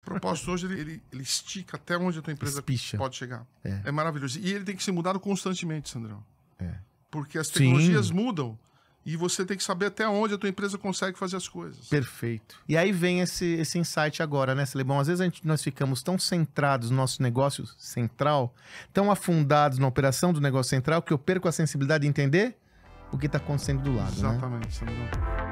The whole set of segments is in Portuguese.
O propósito hoje, ele estica até onde a tua empresa pode chegar. É maravilhoso. E ele tem que ser mudado constantemente, Sandrão. Porque as tecnologias mudam e você tem que saber até onde a tua empresa consegue fazer as coisas. Perfeito. E aí vem esse insight agora, né, Celebão? Às vezes nós ficamos tão centrados no nosso negócio central, tão afundados na operação do negócio central, que eu perco a sensibilidade de entender o que está acontecendo do lado. Exatamente, né? Sandrão.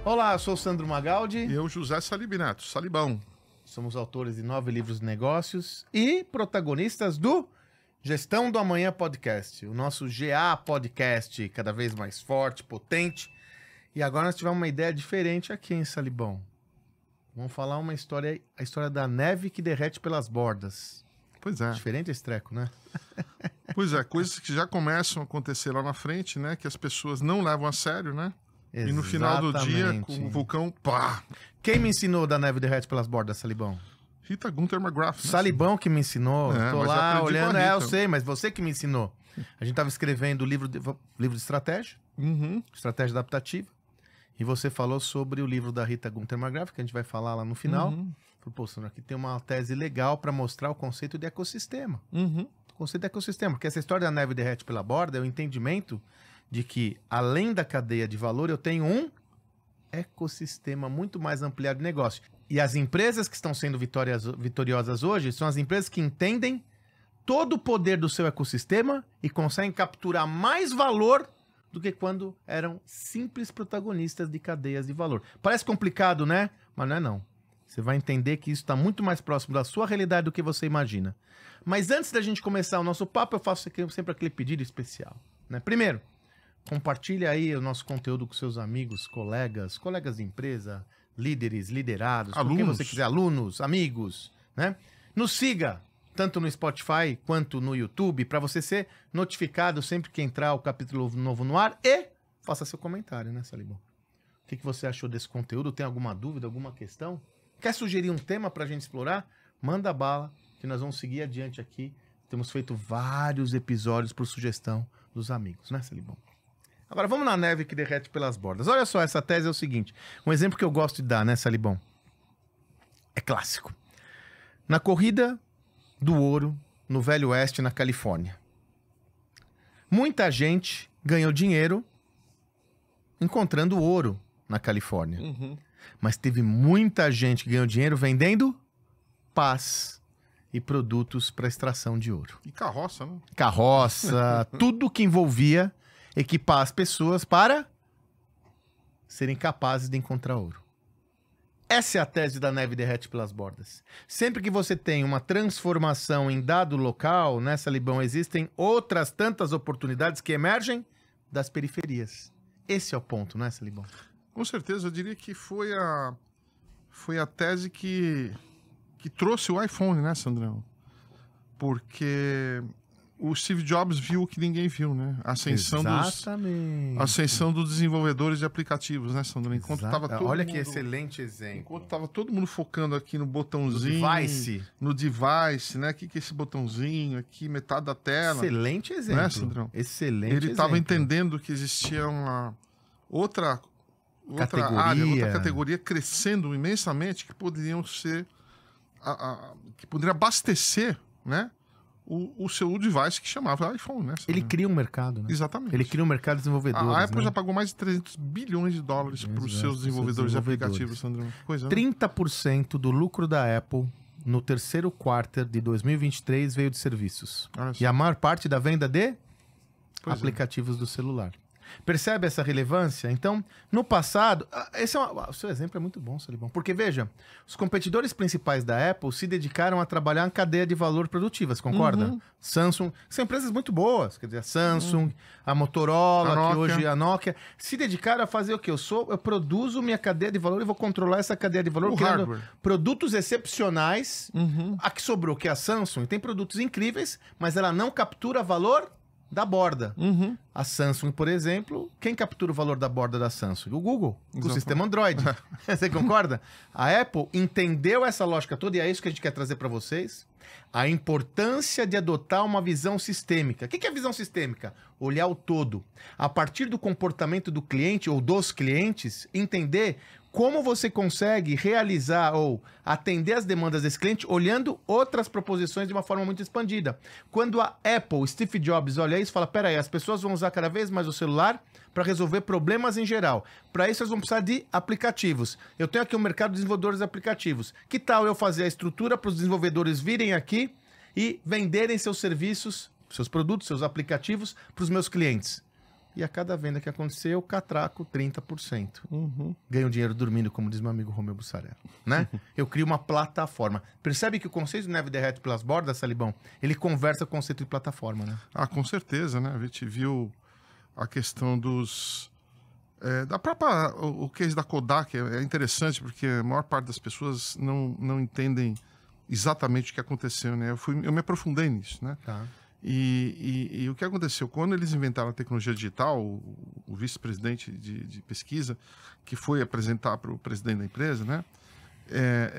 Olá, eu sou o Sandro Magaldi. E eu, José Salib Neto, Salibão. Somos autores de 9 livros de negócios e protagonistas do Gestão do Amanhã Podcast, o nosso GA Podcast, cada vez mais forte, potente. E agora nós tivemos uma ideia diferente aqui, hein, Salibão? Vamos falar a história da neve que derrete pelas bordas. Pois é. Diferente esse treco, né? Pois é, coisas que já começam a acontecer lá na frente, né? Que as pessoas não levam a sério, né? Exatamente. E no final do dia, com o vulcão, pá! Quem me ensinou da neve derrete pelas bordas, Salibão? Rita Gunther McGrath. Né? Salibão que me ensinou. Tô lá olhando, eu sei, mas você que me ensinou. A gente tava escrevendo livro de estratégia, estratégia adaptativa, e você falou sobre o livro da Rita Gunther McGrath, que a gente vai falar lá no final. Falei, pô, Sandro, aqui tem uma tese legal para mostrar o conceito de ecossistema. O conceito de ecossistema, porque essa história da neve derrete pela borda é o entendimento de que, além da cadeia de valor, eu tenho um ecossistema muito mais ampliado de negócio. E as empresas que estão sendo vitoriosas hoje são as empresas que entendem todo o poder do seu ecossistema e conseguem capturar mais valor do que quando eram simples protagonistas de cadeias de valor. Parece complicado, né? Mas não é não. Você vai entender que isso está muito mais próximo da sua realidade do que você imagina. Mas antes da gente começar o nosso papo, eu faço sempre aquele pedido especial, né? Primeiro, compartilha aí o nosso conteúdo com seus amigos, colegas de empresa, líderes, liderados, com quem você quiser, alunos, amigos, né? Nos siga, tanto no Spotify quanto no YouTube, para você ser notificado sempre que entrar o capítulo novo no ar e faça seu comentário, né, Salibão? O que você achou desse conteúdo? Tem alguma dúvida, alguma questão? Quer sugerir um tema para a gente explorar? Manda bala, que nós vamos seguir adiante aqui. Temos feito vários episódios por sugestão dos amigos, né, Salibão? Agora vamos na neve que derrete pelas bordas. Olha só, essa tese é o seguinte. Um exemplo que eu gosto de dar, né, Salibão? É clássico. Na corrida do ouro, no Velho Oeste, na Califórnia. Muita gente ganhou dinheiro encontrando ouro na Califórnia. Mas teve muita gente que ganhou dinheiro vendendo paz e produtos para extração de ouro. E carroça, né? Carroça, tudo que envolvia equipar as pessoas para serem capazes de encontrar ouro. Essa é a tese da neve derrete pelas bordas. Sempre que você tem uma transformação em dado local, né, Salibão, existem outras tantas oportunidades que emergem das periferias. Esse é o ponto, né, Salibão? Com certeza, eu diria que foi a tese que trouxe o iPhone, né, Sandrão? Porque o Steve Jobs viu o que ninguém viu, né? A ascensão dos desenvolvedores de aplicativos, né, Sandro? Enquanto tava todo Olha mundo, que excelente exemplo. Enquanto tava todo mundo focando aqui no botãozinho, no device, né? O que é esse botãozinho aqui, metade da tela. Excelente exemplo. Né, Sandrão? Excelente Ele estava entendendo que existia uma outra categoria crescendo imensamente que poderiam ser que poderia abastecer, né? O seu device que chamava iPhone, né? Ele cria um mercado, né? Exatamente. Ele cria um mercado de desenvolvedores. A Apple já pagou mais de 300 bilhões de dólares para os seus desenvolvedores de aplicativos, Sandro. Coisa, né? 30% do lucro da Apple no terceiro quarto de 2023 veio de serviços. E a maior parte da venda de aplicativos do celular. Percebe essa relevância? Então, no passado... o seu exemplo é muito bom, Salibão. Porque, veja, os competidores principais da Apple se dedicaram a trabalhar em cadeia de valor produtiva, você concorda? Samsung, são empresas muito boas. Quer dizer, a Samsung, a Motorola, que hoje é a Nokia, se dedicaram a fazer o quê? Eu produzo minha cadeia de valor e vou controlar essa cadeia de valor criando produtos excepcionais. A que sobrou, que é a Samsung, tem produtos incríveis, mas ela não captura valor da borda. A Samsung, por exemplo, quem captura o valor da borda da Samsung? O Google, com o sistema Android. Você concorda? A Apple entendeu essa lógica toda, e é isso que a gente quer trazer para vocês. A importância de adotar uma visão sistêmica. O que é visão sistêmica? Olhar o todo. A partir do comportamento do cliente ou dos clientes, entender como você consegue realizar ou atender as demandas desse cliente olhando outras proposições de uma forma muito expandida. Quando a Apple, Steve Jobs, olha isso e fala, peraí, as pessoas vão usar cada vez mais o celular para resolver problemas em geral. Para isso, eles vão precisar de aplicativos. Eu tenho aqui um mercado de desenvolvedores de aplicativos. Que tal eu fazer a estrutura para os desenvolvedores virem aqui e venderem seus serviços, seus produtos, seus aplicativos para os meus clientes? E a cada venda que aconteceu, eu catraco 30%. Ganho dinheiro dormindo, como diz meu amigo Romeu Bussarello, né? Eu crio uma plataforma. Percebe que o conceito de neve derrete pelas bordas, Salibão? Ele conversa com o conceito de plataforma, né? Ah, com certeza, né? A gente viu a questão dos... da própria... O case da Kodak é interessante, porque a maior parte das pessoas não entendem exatamente o que aconteceu, né? Eu me aprofundei nisso, né? Tá. E o que aconteceu? Quando eles inventaram a tecnologia digital, o vice-presidente de pesquisa, que foi apresentar para o presidente da empresa, né?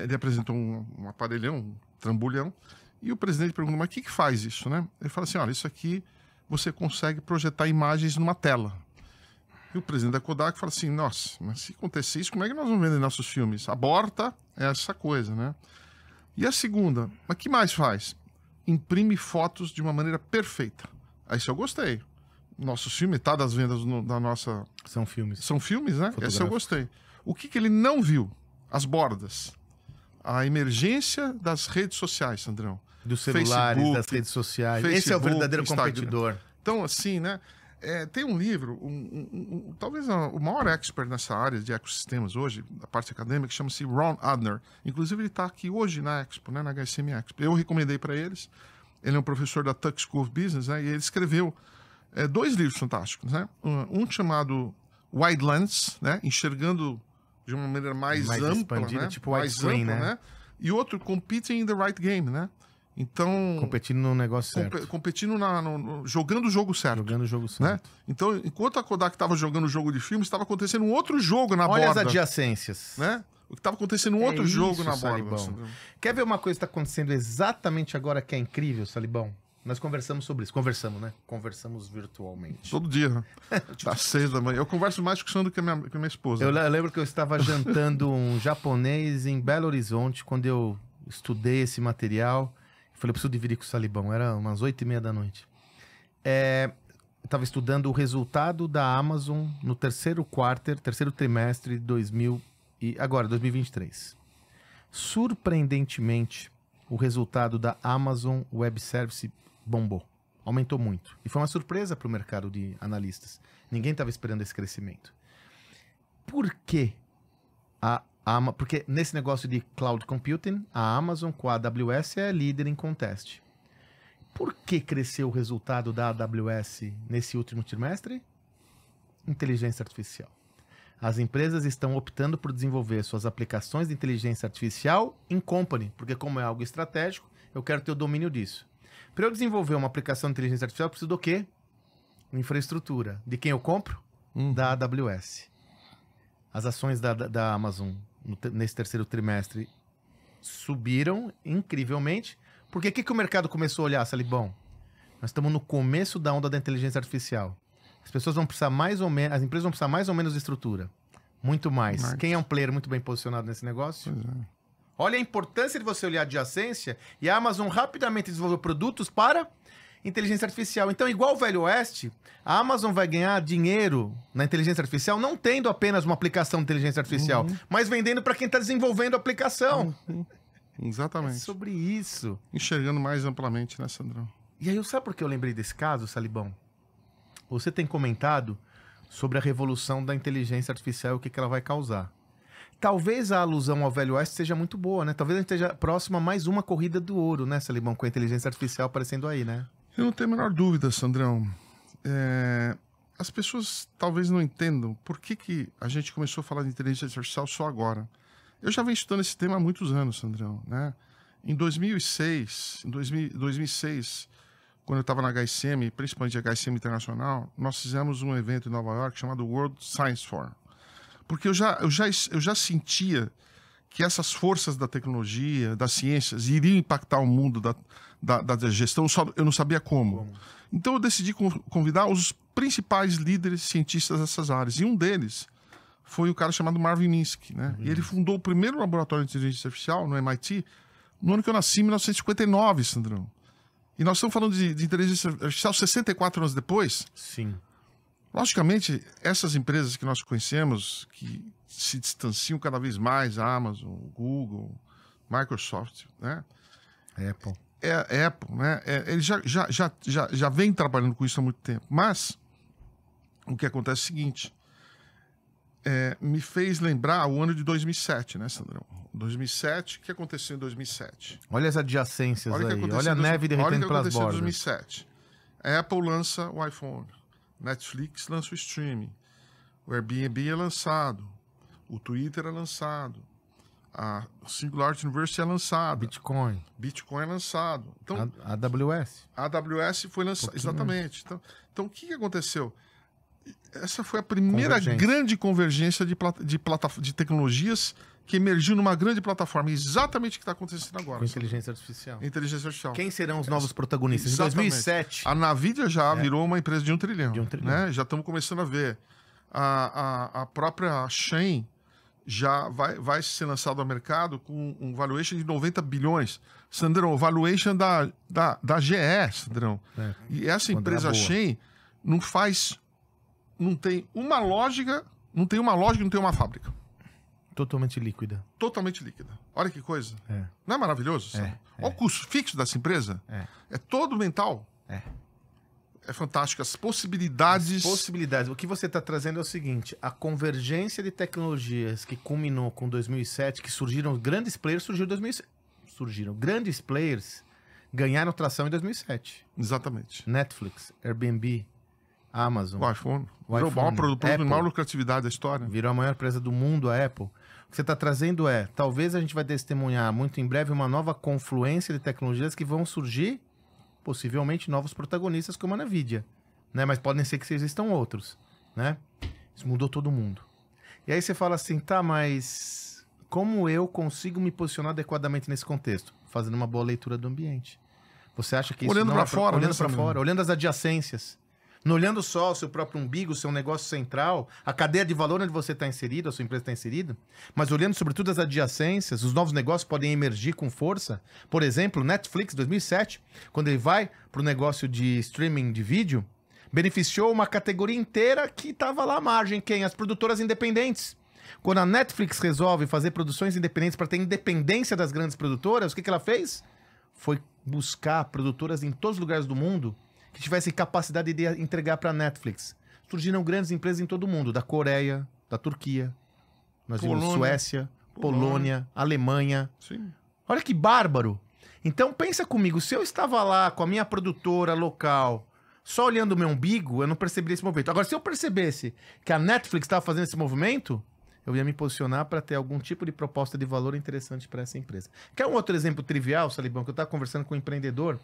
Ele apresentou um aparelhão, um trambolhão, e o presidente perguntou, mas o que faz isso, né? Ele fala assim, olha, isso aqui você consegue projetar imagens numa tela. E o presidente da Kodak fala assim, nossa, mas se acontecer isso, como é que nós vamos vender nossos filmes? Aborta essa coisa, né? E a segunda, mas o que mais faz? Imprime fotos de uma maneira perfeita. Aí isso eu gostei. Nosso filme, metade das vendas da nossa... São filmes. São filmes, né? Esse eu gostei. O que ele não viu? As bordas. A emergência das redes sociais, Sandrão. Dos celulares, Facebook, das redes sociais. Facebook, esse é o verdadeiro Instagram. competidor. Então, assim, né? Tem um livro, talvez o maior expert nessa área de ecossistemas hoje, da parte acadêmica, que chama-se Ron Adner. Inclusive, ele está aqui hoje na Expo, né, na HSM Expo. Eu recomendei para eles. Ele é um professor da Tuck School of Business, né, e ele escreveu 2 livros fantásticos. Né? Um chamado Widelands, né, enxergando de uma maneira mais ampla, expandida, né, tipo widescreen, né? E outro, Competing in the Right Game, né? Então, competindo no negócio certo. Competindo jogando o jogo certo. Jogando o jogo certo. Né? Então, enquanto a Kodak estava jogando o jogo de filme, estava acontecendo um outro jogo na borda. Olha as adjacências. Né? O que estava acontecendo um outro jogo na borda. Quer ver uma coisa que está acontecendo exatamente agora que é incrível, Salibão? Nós conversamos sobre isso. Conversamos, né? Conversamos virtualmente. Todo dia, né? Às 6 da manhã. Eu converso mais com o Sandro que a minha esposa. Eu lembro que eu estava jantando um japonês em Belo Horizonte, quando eu estudei esse material. Falei, eu preciso dividir com o Salibão. Era umas 8h30 da noite. Eu estava estudando o resultado da Amazon no terceiro trimestre de 2023. Surpreendentemente, o resultado da Amazon Web Service bombou. Aumentou muito. E foi uma surpresa para o mercado de analistas. Ninguém estava esperando esse crescimento. Por quê? Porque nesse negócio de cloud computing, a Amazon com a AWS é líder em contest. Por que cresceu o resultado da AWS nesse último trimestre? Inteligência artificial. As empresas estão optando por desenvolver suas aplicações de inteligência artificial em company, porque como é algo estratégico, eu quero ter o domínio disso. Para eu desenvolver uma aplicação de inteligência artificial, eu preciso do quê? Infraestrutura. De quem eu compro? Da AWS. As ações da Amazon nesse terceiro trimestre subiram incrivelmente. Porque o que o mercado começou a olhar, Salibão? Nós estamos no começo da onda da inteligência artificial. As pessoas vão precisar mais ou menos, as empresas vão precisar mais ou menos de estrutura. Muito mais. Quem é um player muito bem posicionado nesse negócio? Olha a importância de você olhar a adjacência, e a Amazon rapidamente desenvolveu produtos para inteligência artificial. Então, igual o Velho Oeste, a Amazon vai ganhar dinheiro na inteligência artificial não tendo apenas uma aplicação de inteligência artificial, mas vendendo para quem está desenvolvendo a aplicação. Exatamente. É sobre isso. Enxergando mais amplamente, né, Sandrão? E aí, sabe por que eu lembrei desse caso, Salibão? Você tem comentado sobre a revolução da inteligência artificial e o que ela vai causar. Talvez a alusão ao Velho Oeste seja muito boa, né? Talvez a gente esteja próximo a mais uma corrida do ouro, né, Salibão? Com a inteligência artificial aparecendo aí, né? Eu não tenho a menor dúvida, Sandrão. As pessoas talvez não entendam por que a gente começou a falar de inteligência artificial só agora. Eu já venho estudando esse tema há muitos anos, Sandrão, né? Em 2006, quando eu estava na HSM, principalmente a HSM Internacional, nós fizemos um evento em Nova York chamado World Science Forum. Porque eu já sentia que essas forças da tecnologia, das ciências, iriam impactar o mundo da gestão, eu não sabia como. Então eu decidi convidar os principais líderes cientistas dessas áreas. E um deles foi o cara chamado Marvin Minsky, né? E ele fundou o primeiro laboratório de inteligência artificial no MIT no ano que eu nasci, em 1959, Sandrão. E nós estamos falando de inteligência artificial 64 anos depois. Sim. Logicamente, essas empresas que nós conhecemos, que se distanciam cada vez mais, a Amazon, Google, Microsoft, né? Apple. Apple, né? Ele já vem trabalhando com isso há muito tempo. Mas o que acontece é o seguinte, me fez lembrar o ano de 2007, né, Sandrão? 2007, o que aconteceu em 2007? Olha as adjacências aí, olha a neve derretendo pelas bordas. Olha o que aconteceu em 2007. A Apple lança o iPhone, Netflix lança o streaming, o Airbnb é lançado, o Twitter é lançado, a Singularity University é lançada. Bitcoin é lançado. Então, a AWS foi lançada, exatamente. Então, o que aconteceu? Essa foi a primeira grande convergência de tecnologias que emergiu numa grande plataforma. Exatamente o que está acontecendo agora. Com inteligência artificial. Inteligência artificial. Quem serão os novos protagonistas? Exatamente. Em 2007... A Nvidia já virou uma empresa de 1 trilhão. Né? Já estamos começando a ver. A própria Shein já vai ser lançado ao mercado com um valuation de 90 bilhões. Sandrão, o valuation da GE, Sandrão. E essa empresa Shein não tem uma lógica, não tem uma fábrica. Totalmente líquida. Totalmente líquida. Olha que coisa. Não é maravilhoso? Olha o custo fixo dessa empresa. É todo mental. É fantástico. As possibilidades... O que você está trazendo é o seguinte. A convergência de tecnologias que culminou com 2007, que surgiram grandes players, surgiu em 2007. Grandes players ganharam tração em 2007. Exatamente. Netflix, Airbnb, Amazon. O iPhone. Virou o maior produtor de maior lucratividade da história. Virou a maior empresa do mundo, a Apple. O que você está trazendo talvez a gente vai testemunhar muito em breve uma nova confluência de tecnologias que vão surgir, possivelmente novos protagonistas como a Nvidia, né? Mas podem ser que existam outros, né? Isso mudou todo mundo. E aí você fala assim, tá, mas como eu consigo me posicionar adequadamente nesse contexto? Fazendo uma boa leitura do ambiente. Você acha que isso olhando para fora, olhando para fora, olhando as adjacências. Não olhando só o seu próprio umbigo, o seu negócio central, a cadeia de valor onde você está inserido, a sua empresa está inserida, mas olhando sobretudo as adjacências, os novos negócios podem emergir com força. Por exemplo, Netflix, 2007, quando ele vai para o negócio de streaming de vídeo, beneficiou uma categoria inteira que estava lá à margem. Quem? As produtoras independentes. Quando a Netflix resolve fazer produções independentes para ter independência das grandes produtoras, o que ela fez? Foi buscar produtoras em todos os lugares do mundo que tivessem capacidade de entregar para a Netflix. Surgiram grandes empresas em todo o mundo, da Coreia, da Turquia, nós vimos Suécia, Polônia, Alemanha. Sim. Olha que bárbaro. Então pensa comigo, se eu estava lá com a minha produtora local, só olhando o meu umbigo, eu não perceberia esse movimento. Agora, se eu percebesse que a Netflix estava fazendo esse movimento, eu ia me posicionar para ter algum tipo de proposta de valor interessante para essa empresa. Quer um outro exemplo trivial, Salibão, que eu estava conversando com um empreendedor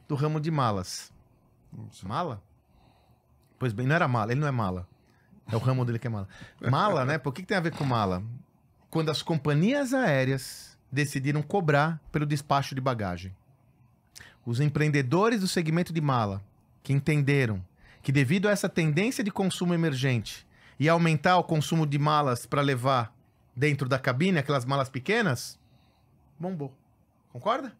do ramo de malas. Mala? Pois bem, não era mala, ele não é mala. É o ramo dele que é mala. Mala, né? Por que tem a ver com mala? Quando as companhias aéreas decidiram cobrar pelo despacho de bagagem. Os empreendedores do segmento de mala, que entenderam que devido a essa tendência de consumo emergente e aumentar o consumo de malas para levar dentro da cabine, aquelas malas pequenas, bombou. Concorda?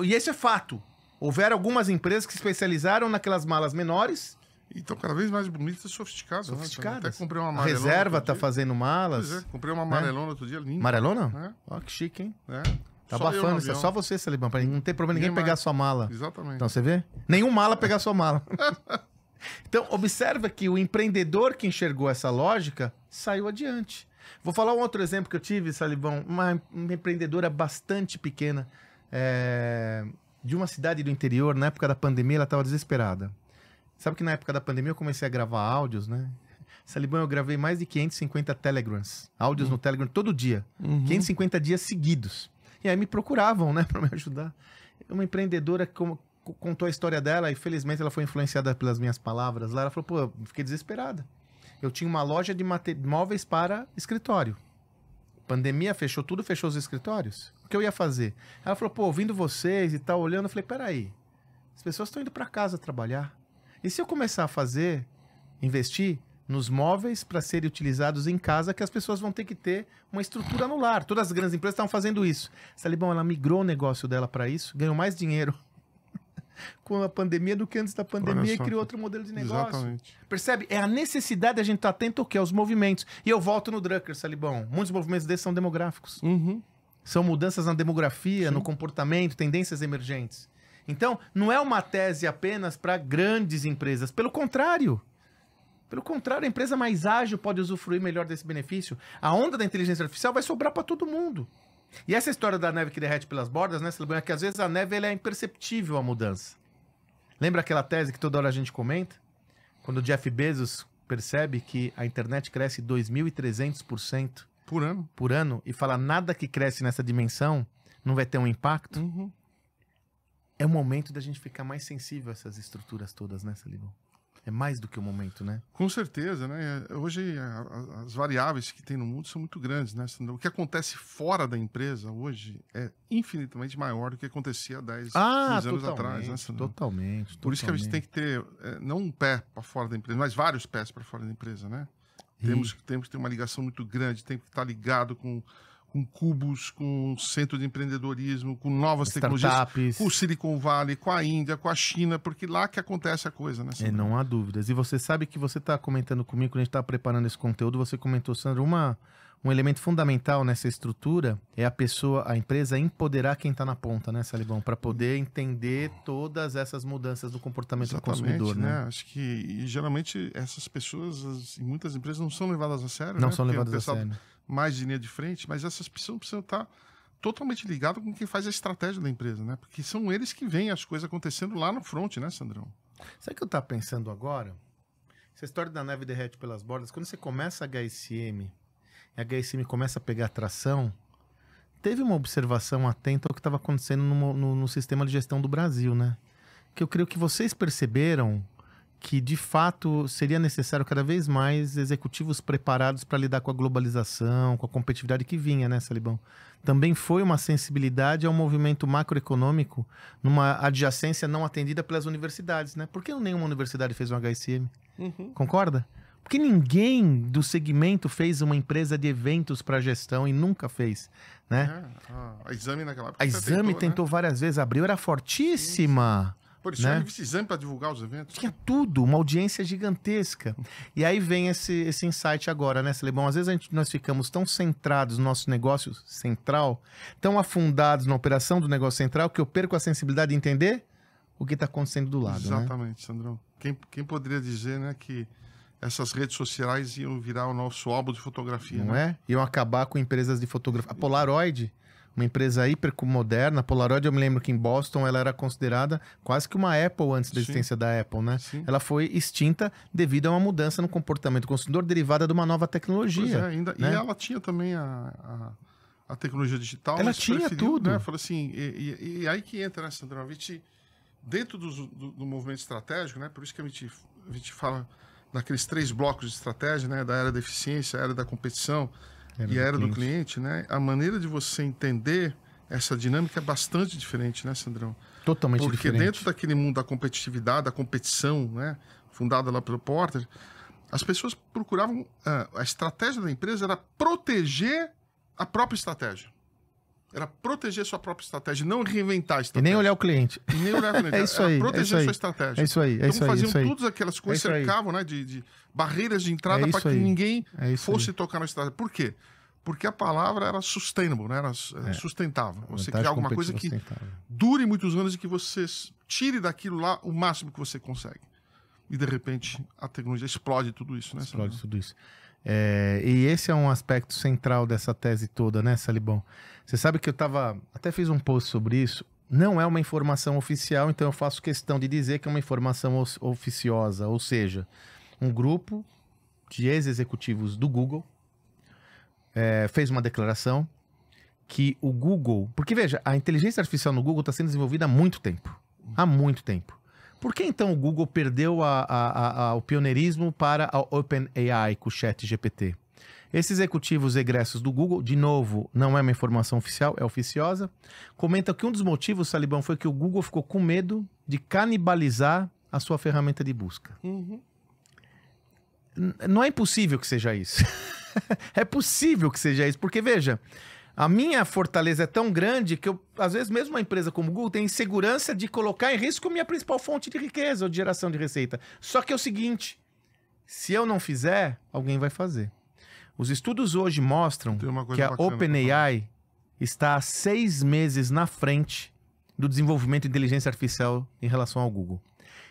E esse é fato. Houveram algumas empresas que se especializaram naquelas malas menores. E estão cada vez mais bonitas e sofisticadas. Sofisticadas. Né? Até comprei uma amarelona. A reserva está fazendo malas. Pois é, comprei uma amarelona outro dia, linda. Amarelona? Ó, que chique, hein? Tá só abafando isso. É só você, Salibão, para não ter problema ninguém pegar sua mala. Exatamente. Então, você vê? Nenhum mala pegar sua mala. Então, observa que o empreendedor que enxergou essa lógica saiu adiante. Vou falar um outro exemplo que eu tive, Salibão. Uma empreendedora bastante pequena, de uma cidade do interior. Na época da pandemia, ela estava desesperada. Sabe que na época da pandemia eu comecei a gravar áudios, né? Salibão, eu gravei mais de 550 telegrams. Áudios no Telegram todo dia. 550 dias seguidos. E aí me procuravam, né, para me ajudar. Uma empreendedora contou a história dela e felizmente ela foi influenciada pelas minhas palavras lá. Ela falou, pô, eu fiquei desesperada. Eu tinha uma loja de móveis para escritório. Pandemia fechou tudo, fechou os escritórios. O que eu ia fazer? Ela falou, pô, ouvindo vocês e tal, olhando, eu falei, peraí, as pessoas estão indo para casa trabalhar. E se eu começar a investir nos móveis para serem utilizados em casa, que as pessoas vão ter que ter uma estrutura no lar. Todas as grandes empresas estavam fazendo isso. Salibão, ela migrou o negócio dela para isso, ganhou mais dinheiro com a pandemia do que antes da pandemia e criou outro modelo de negócio. Exatamente. Percebe? É a necessidade de a gente estar atento ao que? Aos movimentos. E eu volto no Drucker, Salibão. Muitos movimentos desses são demográficos. São mudanças na demografia, no comportamento, tendências emergentes. Então, não é uma tese apenas para grandes empresas. Pelo contrário. Pelo contrário, a empresa mais ágil pode usufruir melhor desse benefício. A onda da inteligência artificial vai sobrar para todo mundo. E essa história da neve que derrete pelas bordas, né, Salibão, é que às vezes a neve ela é imperceptível a mudança. Lembra aquela tese que toda hora a gente comenta? Quando o Jeff Bezos percebe que a internet cresce 2.300% por ano e fala nada que cresce nessa dimensão não vai ter um impacto. É o momento da gente ficar mais sensível a essas estruturas todas, né, Salibão? É mais do que o momento, né? Com certeza, né? Hoje as variáveis que tem no mundo são muito grandes, né? O que acontece fora da empresa hoje é infinitamente maior do que acontecia há 10 anos atrás, né? Totalmente. Por isso que a gente tem que ter não um pé para fora da empresa, mas vários pés para fora da empresa, né? Temos que ter uma ligação muito grande, tem que estar ligado com Cubus, com centro de empreendedorismo, com novas tecnologias, com o Silicon Valley, com a Índia, com a China, porque lá que acontece a coisa, né, Sandro? Não há dúvidas. E você sabe que você está comentando comigo, quando a gente está preparando esse conteúdo, você comentou, Sandro, um elemento fundamental nessa estrutura é a empresa empoderar quem está na ponta, né, Salibão? Para poder entender todas essas mudanças do comportamento do consumidor, né? Acho que, e geralmente, essas pessoas, em muitas empresas, não são levadas a sério, Não são levadas a sério. Mais de linha de frente, mas essas pessoas precisam estar totalmente ligadas com quem faz a estratégia da empresa, né? Porque são eles que veem as coisas acontecendo lá no front, né, Sandrão? Sabe o que eu estava pensando agora? Essa história da neve derrete pelas bordas, quando você começa a HSM, e a HSM começa a pegar tração, teve uma observação atenta ao que estava acontecendo no sistema de gestão do Brasil, né? Que eu creio que vocês perceberam que, de fato, seria necessário cada vez mais executivos preparados para lidar com a globalização, com a competitividade que vinha, né, Salibão? Também foi uma sensibilidade ao movimento macroeconômico numa adjacência não atendida pelas universidades, né? Por que nenhuma universidade fez um HSM? Concorda? Porque ninguém do segmento fez uma empresa de eventos para gestão e nunca fez, né? A Exame naquela época. A Exame tentou várias vezes, abriu, era fortíssima. Por isso, né? Exame para divulgar os eventos. Tinha tudo, uma audiência gigantesca. E aí vem esse insight agora, né, Celebão? Às vezes nós ficamos tão centrados no nosso negócio central, tão afundados na operação do negócio central, que eu perco a sensibilidade de entender o que está acontecendo do lado. Exatamente, né? Sandrão. Quem poderia dizer, né, que essas redes sociais iam virar o nosso álbum de fotografia? Não é? Iam acabar com empresas de fotografia. A Polaroid, uma empresa hiper moderna. A Polaroid, eu me lembro que em Boston ela era considerada quase que uma Apple antes da existência da Apple, né? Sim. Ela foi extinta devido a uma mudança no comportamento do consumidor derivada de uma nova tecnologia. Pois é, ainda. Né? E ela tinha também a tecnologia digital. Ela tinha tudo. Né? Falou assim, e aí que entra, né, Sandrão? A gente, dentro do movimento estratégico, né? Por isso que a gente fala daqueles 3 blocos de estratégia, né? Da era da eficiência, a era da competição e a era do cliente, né? A maneira de você entender essa dinâmica é bastante diferente, né, Sandrão? Totalmente diferente. Porque dentro daquele mundo da competitividade, da competição, né? Fundada lá pelo Porter, as pessoas procuravam... a estratégia da empresa era proteger a própria estratégia. Era proteger sua própria estratégia, não reinventar a estratégia. E nem olhar o cliente. E nem olhar o cliente. É isso aí. Era proteger a sua estratégia. É isso aí. Então faziam todas aquelas coisas, cercavam, né, de barreiras de entrada para que ninguém fosse tocar na estratégia. Por quê? Porque a palavra era sustainable, né? Era sustentável. Você criar alguma coisa que dure muitos anos e que você tire daquilo lá o máximo que você consegue. e de repente a tecnologia explode tudo isso, né? Explode tudo isso. E esse é um aspecto central dessa tese toda, né, Salibão? Você sabe que eu até fiz um post sobre isso. Não é uma informação oficial, então eu faço questão de dizer que é uma informação oficiosa, ou seja, um grupo de ex-executivos do Google fez uma declaração que o Google... Porque, veja, a inteligência artificial no Google está sendo desenvolvida há muito tempo. Há muito tempo. Por que, então, o Google perdeu o pioneirismo para a OpenAI com o ChatGPT? Esses executivos egressos do Google, de novo, não é uma informação oficial, é oficiosa, comentam que um dos motivos, Salibão, foi que o Google ficou com medo de canibalizar a sua ferramenta de busca. Uhum. Não é impossível que seja isso. É possível que seja isso, porque, veja, a minha fortaleza é tão grande que às vezes, mesmo uma empresa como o Google tem insegurança de colocar em risco a minha principal fonte de riqueza ou de geração de receita. Só que é o seguinte, se eu não fizer, alguém vai fazer. Os estudos hoje mostram que a OpenAI está há 6 meses na frente do desenvolvimento de inteligência artificial em relação ao Google.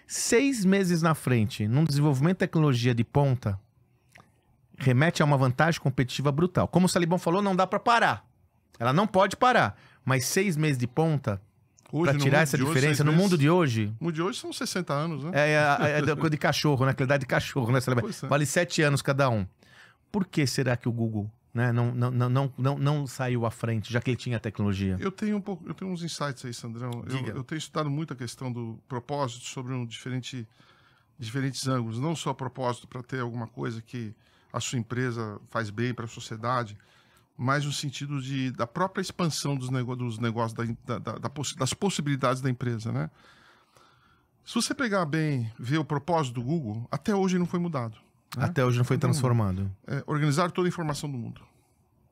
6 meses na frente, num desenvolvimento de tecnologia de ponta, remete a uma vantagem competitiva brutal. Como o Salibão falou, não dá para parar. Ela não pode parar. Mas 6 meses de ponta, para tirar essa diferença, no mundo de hoje... No mundo de hoje são 60 anos, né? É coisa de cachorro, né? Aquela idade de cachorro, né? Vale 7 anos cada um. Por que será que o Google, né, não saiu à frente, já que ele tinha a tecnologia? Eu tenho uns insights aí, Sandrão. Eu tenho estudado muito a questão do propósito sobre diferentes ângulos. Não só propósito para ter alguma coisa que a sua empresa faz bem para a sociedade, mas no sentido da própria expansão dos negócios, das possibilidades da empresa, né? Se você pegar bem, ver o propósito do Google, até hoje não foi mudado. Né? Até hoje não foi transformado. Organizar toda a informação do mundo.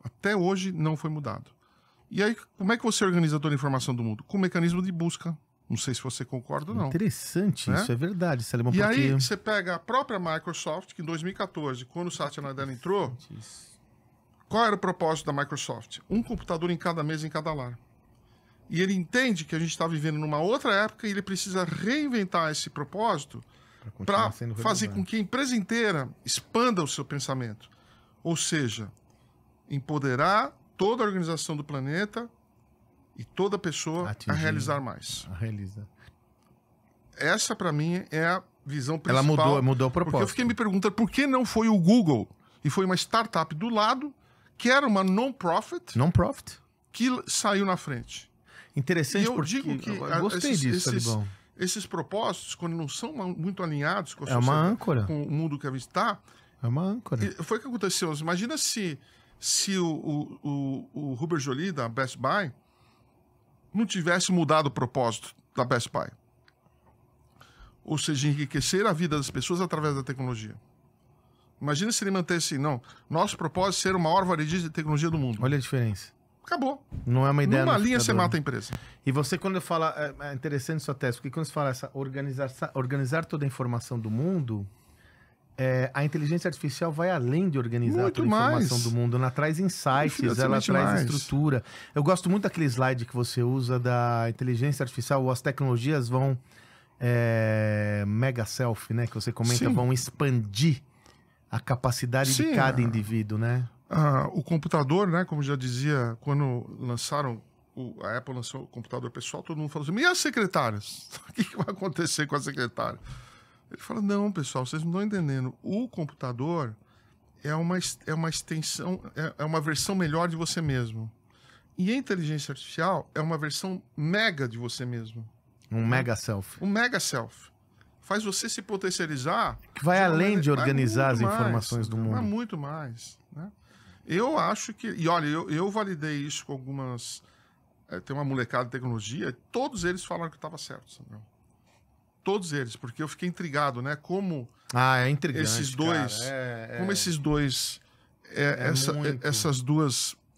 Até hoje não foi mudado. E aí, como é que você organiza toda a informação do mundo? Com o mecanismo de busca. Não sei se você concorda ou não. Interessante, né? Isso é verdade, Salibão. E aí, você pega a própria Microsoft, que em 2014, quando o Satya Nadella entrou, qual era o propósito da Microsoft? Um computador em cada mesa, em cada lar. E ele entende que a gente está vivendo numa outra época e ele precisa reinventar esse propósito para fazer com que a empresa inteira expanda o seu pensamento. Ou seja, empoderar toda a organização do planeta e toda pessoa a realizar mais. Essa, para mim, é a visão principal. Ela mudou o propósito. Porque eu fiquei me perguntando por que não foi o Google e foi uma startup do lado, que era uma non-profit, que saiu na frente. Interessante, eu digo que eu gostei disso, Salibão. Esses propósitos, quando não são muito alinhados com a sociedade, uma âncora. Com o mundo que a gente está... É uma âncora. Foi o que aconteceu. Imagina se o Hubert Joly, da Best Buy, não tivesse mudado o propósito da Best Buy. Ou seja, enriquecer a vida das pessoas através da tecnologia. Imagina se ele mantesse, não, nosso propósito é ser o maior varejista de tecnologia do mundo. Olha a diferença. Acabou. Não é uma ideia. Numa linha você mata a empresa. E você, quando fala, é interessante sua tese, porque quando você fala organizar toda a informação do mundo, a inteligência artificial vai além de organizar muito toda a informação do mundo. Ela traz insights, ela traz estrutura. Eu gosto muito daquele slide que você usa da inteligência artificial, ou as tecnologias vão mega self, né? Que você comenta, vão expandir a capacidade de cada indivíduo, né? O computador, né? Como já dizia, quando lançaram, a Apple lançou o computador pessoal, todo mundo falou assim, e as secretárias? O que vai acontecer com a secretária? Ele fala, não, pessoal, vocês não estão entendendo. O computador é uma extensão, é uma versão melhor de você mesmo. E a inteligência artificial é uma versão mega de você mesmo. Um mega self. Um mega self. Faz você se potencializar. Que vai além de organizar as informações do mundo. Vai muito mais, né? Eu acho que... E olha, eu validei isso com algumas... tem uma molecada de tecnologia, todos eles falaram que estava certo, Samuel. Todos eles, porque eu fiquei intrigado, né? Como é intrigante, esses dois... cara. Como esses dois...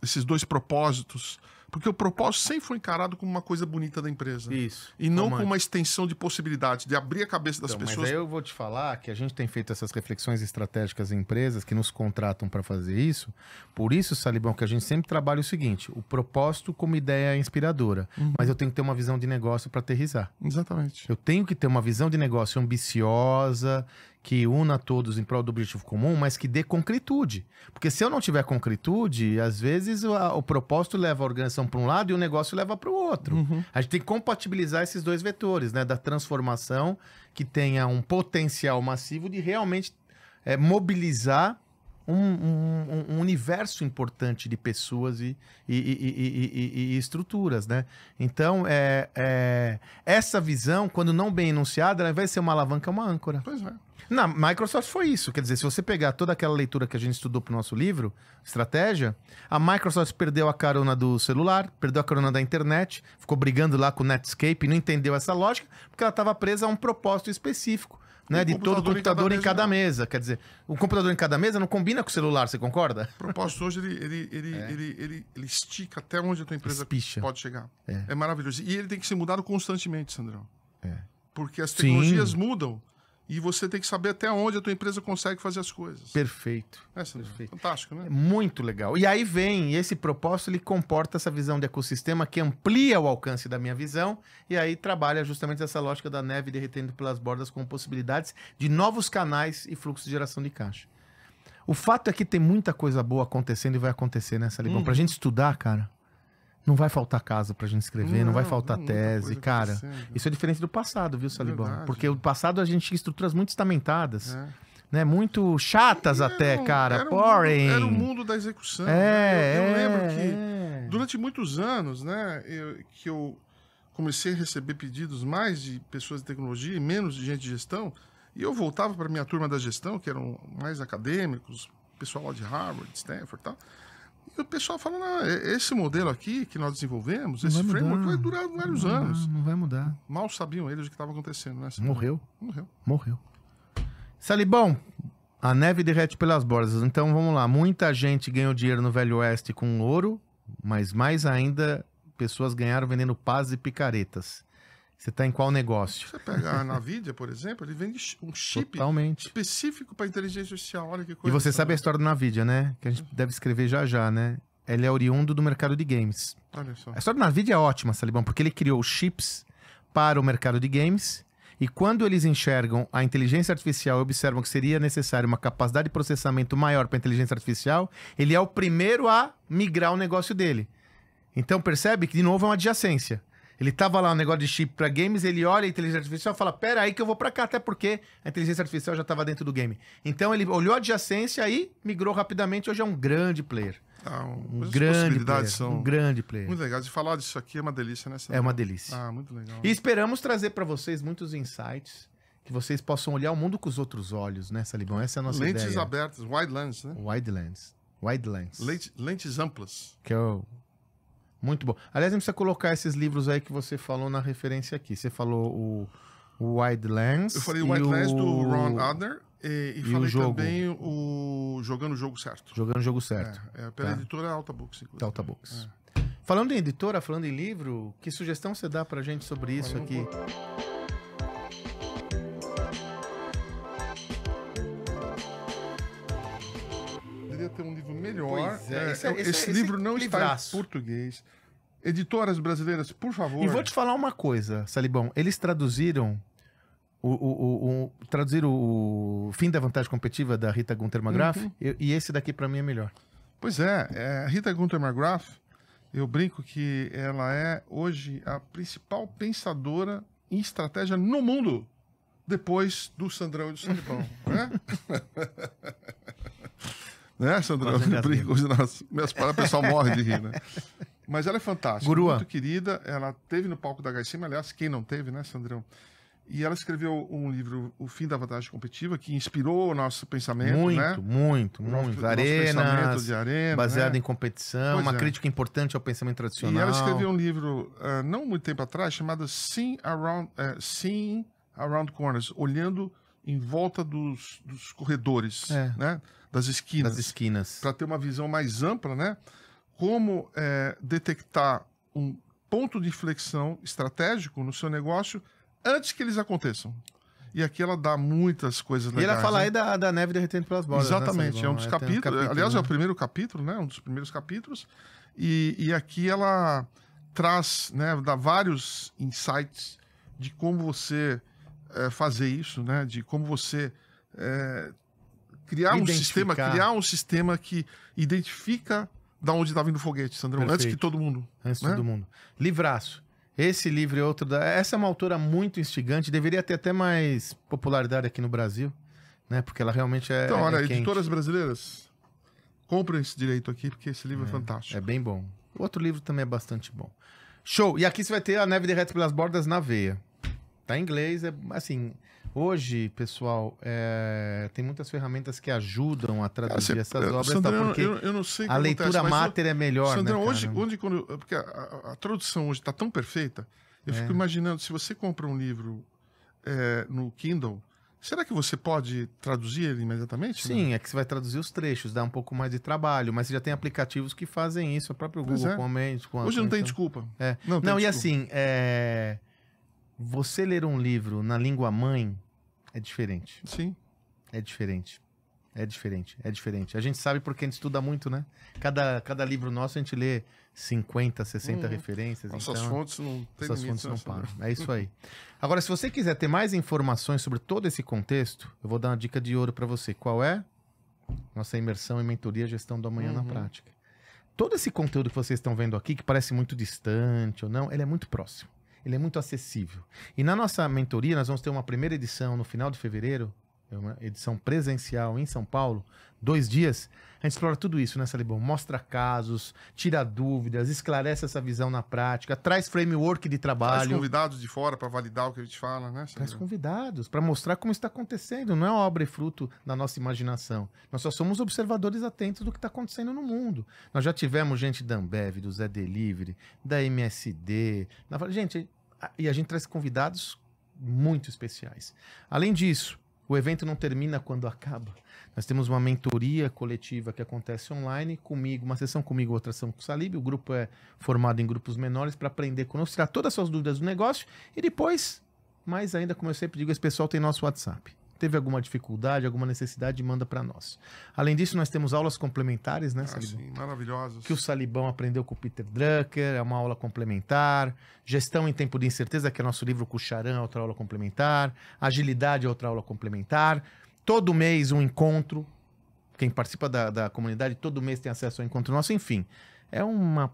esses dois propósitos Porque o propósito sempre foi encarado como uma coisa bonita da empresa. Isso. E não como uma extensão de possibilidades, de abrir a cabeça das pessoas. Mas aí eu vou te falar que a gente tem feito essas reflexões estratégicas em empresas que nos contratam para fazer isso. Por isso, Salibão, que a gente sempre trabalha o seguinte: o propósito como ideia inspiradora. Mas eu tenho que ter uma visão de negócio para aterrissar. Exatamente. Eu tenho que ter uma visão de negócio ambiciosa, que una todos em prol do objetivo comum, mas que dê concretude. Porque se eu não tiver concretude, às vezes o propósito leva a organização para um lado e o negócio leva para o outro. A gente tem que compatibilizar esses dois vetores, né? Da transformação que tenha um potencial massivo de realmente mobilizar um universo importante de pessoas e estruturas, né? Então, essa visão, quando não bem enunciada, ela vai ser uma alavanca, uma âncora. Pois é. Na Microsoft foi isso. Quer dizer, se você pegar toda aquela leitura que a gente estudou pro nosso livro, Estratégia, a Microsoft perdeu a carona do celular, perdeu a carona da internet, ficou brigando lá com o Netscape, não entendeu essa lógica, porque ela estava presa a um propósito específico, né? De todo computador em cada mesa. Quer dizer, o computador em cada mesa não combina com o celular, você concorda? O propósito hoje, ele estica até onde a tua empresa pode chegar. É maravilhoso. E ele tem que ser mudado constantemente, Sandrão. Porque as tecnologias mudam. E você tem que saber até onde a tua empresa consegue fazer as coisas. Perfeito. Perfeito. Fantástico, né? Muito legal. E aí vem, esse propósito, ele comporta essa visão de ecossistema que amplia o alcance da minha visão e aí trabalha justamente essa lógica da neve derretendo pelas bordas com possibilidades de novos canais e fluxos de geração de caixa. O fato é que tem muita coisa boa acontecendo e vai acontecer nessa Libão. Pra gente estudar, cara, não vai faltar casa pra gente escrever, não vai faltar tese, cara. Isso é diferente do passado, viu, Salibão? Verdade. Porque o passado a gente tinha estruturas muito estamentadas, né? Muito chatas até, cara. Boring. Era o mundo da execução. Né? Eu lembro que durante muitos anos, né, eu comecei a receber pedidos mais de pessoas de tecnologia e menos de gente de gestão, e eu voltava para minha turma da gestão, que eram mais acadêmicos, pessoal lá de Harvard, Stanford e tal. E o pessoal falando, esse modelo aqui que nós desenvolvemos, esse framework vai durar vários anos. Não vai mudar. Mal sabiam eles o que estava acontecendo, né? Morreu. Salibão, a neve derrete pelas bordas. Então vamos lá. Muita gente ganhou dinheiro no Velho Oeste com ouro, mas mais ainda, pessoas ganharam vendendo pás e picaretas. Você está em qual negócio? Você pega a Nvidia, por exemplo, ele vende um chip específico para inteligência artificial. Olha que coisa. E você sabe a história da Nvidia, né? Que a gente deve escrever já, né? Ele é oriundo do mercado de games. Olha só. A história da Nvidia é ótima, Salibão, porque ele criou chips para o mercado de games e quando eles enxergam a inteligência artificial e observam que seria necessário uma capacidade de processamento maior para a inteligência artificial, ele é o primeiro a migrar o negócio dele. Então percebe que, de novo, é uma adjacência. Ele tava lá um negócio de chip para games, ele olha a inteligência artificial e fala, pera aí que eu vou para cá, até porque a inteligência artificial já estava dentro do game. Então ele olhou a adjacência e migrou rapidamente, hoje é um grande player. Um grande player. Muito legal. De falar disso aqui é uma delícia, né? É uma delícia. Muito legal. E esperamos trazer para vocês muitos insights, que vocês possam olhar o mundo com os outros olhos, né, Salibão? Essa é a nossa ideia. Lentes abertas, wide lens, né? Wide lens. Lentes amplas. Que é o... Muito bom. Aliás, a gente precisa colocar esses livros aí que você falou na referência aqui. Você falou o Wide Lens. Eu falei o Wide Lens do Ron Adler e falei também o Jogando o Jogo Certo. Jogando o Jogo Certo. Pela editora Alta Books. Alta Books. Falando em editora, falando em livro, que sugestão você dá pra gente sobre isso aqui? Ter um livro melhor. Esse livro não está em português. Editoras brasileiras, por favor. E vou te falar uma coisa, Salibão. Eles traduziram o Fim da Vantagem Competitiva da Rita Gunther McGrath e esse daqui para mim é melhor. Pois é. A Rita Gunther McGrath, eu brinco que ela é hoje a principal pensadora em estratégia no mundo, depois do Sandrão e do Salibão. Né? Né, Sandrão? O pessoal morre de rir, né? Mas ela é fantástica, Gurua. Muito querida. Ela teve no palco da HSM, aliás, quem não teve, né, Sandrão? E ela escreveu um livro, O Fim da Vantagem Competitiva, que inspirou o nosso pensamento, né? Muito. Arenas, de arena, baseado né? em competição, uma crítica importante ao pensamento tradicional. E ela escreveu um livro, não muito tempo atrás, chamado Seeing Around Corners, olhando em volta dos corredores, né? Das esquinas. Das esquinas. Para ter uma visão mais ampla, né? como detectar um ponto de inflexão estratégico no seu negócio antes que eles aconteçam. E aqui ela dá muitas coisas legais. E ela fala aí da neve derretendo pelas bordas. Exatamente, né, é um dos capítulos. Aliás, é o primeiro capítulo, né? Um dos primeiros capítulos. E aqui ela traz, né? Dá vários insights de como você fazer isso, né? De como você criar um sistema que identifica da onde está vindo o foguete, Sandrão. Perfeito. Antes que todo mundo. Antes de todo mundo. Livraço. Esse livro e outro... Essa é uma autora muito instigante, deveria ter até mais popularidade aqui no Brasil, né? Porque ela realmente Então, olha, editoras brasileiras, comprem esse direito aqui, porque esse livro é fantástico. É bem bom. O outro livro também é bastante bom. Show! E aqui você vai ter A Neve Derrete pelas Bordas na Veia. Tá em inglês, assim... Hoje, pessoal, tem muitas ferramentas que ajudam a traduzir essas obras, Sandrão, porque eu não sei a leitura máter é melhor, Sandrão, né, porque a tradução hoje está tão perfeita, eu fico imaginando, se você compra um livro no Kindle, será que você pode traduzir ele imediatamente? Sim, né? É que você vai traduzir os trechos, dá um pouco mais de trabalho, mas você já tem aplicativos que fazem isso, o próprio Google Comment. Hoje não tem desculpa. Não, e assim, você ler um livro na língua mãe é diferente. Sim. É diferente. É diferente. A gente sabe porque a gente estuda muito, né? Cada livro nosso a gente lê 50, 60 referências. Nossas fontes não tem Nossas fontes não param. É isso aí. Agora, se você quiser ter mais informações sobre todo esse contexto, eu vou dar uma dica de ouro para você. Qual é? Nossa imersão em mentoria gestão do amanhã na prática. Todo esse conteúdo que vocês estão vendo aqui, que parece muito distante ou não, ele é muito próximo. Ele é muito acessível. E na nossa mentoria, nós vamos ter uma primeira edição no final de fevereiro, uma edição presencial em São Paulo, 2 dias. A gente explora tudo isso, né, Salibão? Mostra casos, tira dúvidas, esclarece essa visão na prática, traz framework de trabalho. Traz convidados de fora para validar o que a gente fala, né? Traz convidados para mostrar como está acontecendo. Não é obra e fruto da nossa imaginação. Nós só somos observadores atentos do que está acontecendo no mundo. Nós já tivemos gente da Ambev, do Zé Delivery, da MSD. Gente, e a gente traz convidados muito especiais. Além disso, o evento não termina quando acaba. Nós temos uma mentoria coletiva que acontece online, comigo, uma sessão comigo, outra sessão com o Salib. O grupo é formado em grupos menores para aprender conosco, tirar todas as suas dúvidas do negócio e depois, mais ainda, como eu sempre digo, esse pessoal tem nosso WhatsApp. Teve alguma dificuldade, alguma necessidade, manda para nós. Além disso, nós temos aulas complementares, né, Salibão? Sim, maravilhosas. Que o Salibão aprendeu com o Peter Drucker, é uma aula complementar. Gestão em tempo de incerteza, que é nosso livro com o Charan, é outra aula complementar. Agilidade é outra aula complementar. Todo mês um encontro. Quem participa da comunidade, todo mês tem acesso ao encontro nosso. Enfim, é uma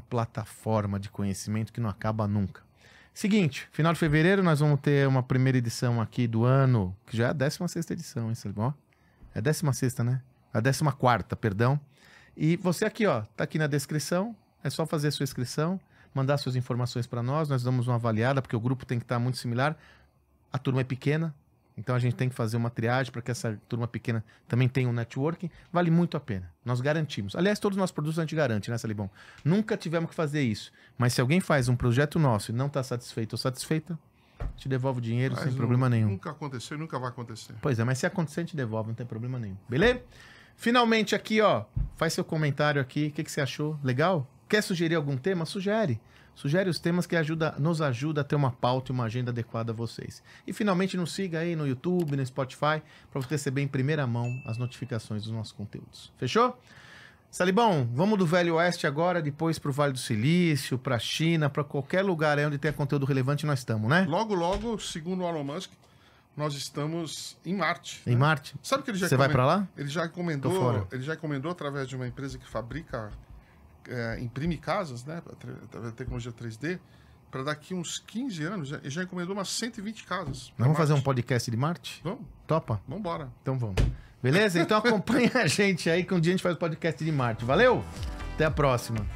plataforma de conhecimento que não acaba nunca. Seguinte, final de fevereiro nós vamos ter uma primeira edição aqui do ano, que já é a 16ª edição, hein, Salibão? É a 16ª, né? A 14ª, perdão. E você aqui, ó, tá aqui na descrição, é só fazer a sua inscrição, mandar suas informações para nós damos uma avaliada, porque o grupo tem que estar muito similar. A turma é pequena, então a gente tem que fazer uma triagem para que essa turma pequena também tenha um networking. Vale muito a pena. Nós garantimos. Aliás, todos os nossos produtos a gente garante, né, Salibão? Nunca tivemos que fazer isso. Mas se alguém faz um projeto nosso e não está satisfeito ou satisfeita, te devolve o dinheiro sem problema nenhum. Nunca aconteceu e nunca vai acontecer. Pois é, mas se acontecer, a gente devolve, não tem problema nenhum. Beleza? Finalmente aqui, ó, faz seu comentário aqui. O que você achou? Legal? Quer sugerir algum tema? Sugere. Sugere os temas que nos ajuda a ter uma pauta e uma agenda adequada a vocês. E finalmente nos siga aí no YouTube, no Spotify, para você receber em primeira mão as notificações dos nossos conteúdos. Fechou? Salibão, vamos do Velho Oeste agora, depois para o Vale do Silício, para a China, para qualquer lugar aí onde tem conteúdo relevante, nós estamos, né? Logo, logo, segundo o Elon Musk, nós estamos em Marte. Em Marte? Sabe que ele já Você vai para lá? Ele já encomendou através de uma empresa que fabrica, imprime casas, né? Através da tecnologia 3D, para daqui uns 15 anos, ele já encomendou umas 120 casas. Vamos fazer um podcast de Marte? Vamos. Topa? Vamos embora. Então vamos. Beleza? Então acompanha a gente aí que um dia a gente faz o podcast de Marte. Valeu? Até a próxima.